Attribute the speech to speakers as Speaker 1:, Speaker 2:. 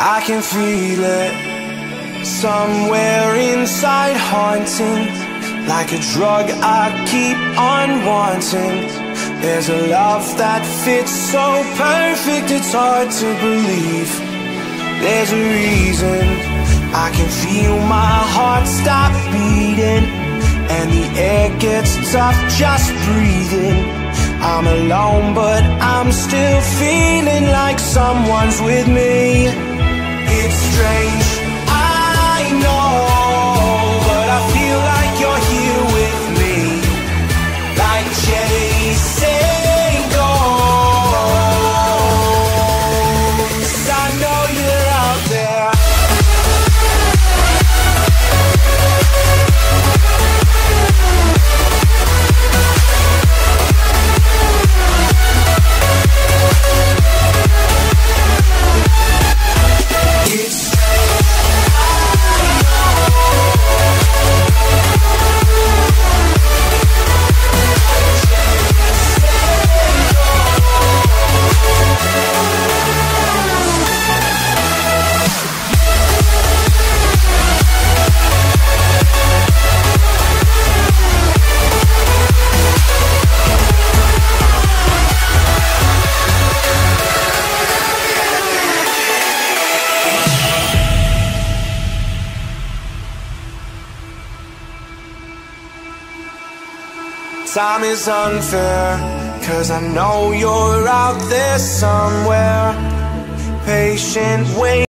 Speaker 1: I can feel it somewhere inside, haunting, like a drug I keep on wanting. There's a love that fits so perfect, it's hard to believe. There's a reason I can feel my heart stop beating, and the air gets tough just breathing. I'm alone, but I'm still feeling like someone's with me. It's strange, I know, but I feel like you're here with me, like chasing ghosts. I know you're out there. Time is unfair, 'cause I know you're out there somewhere, patient, waiting.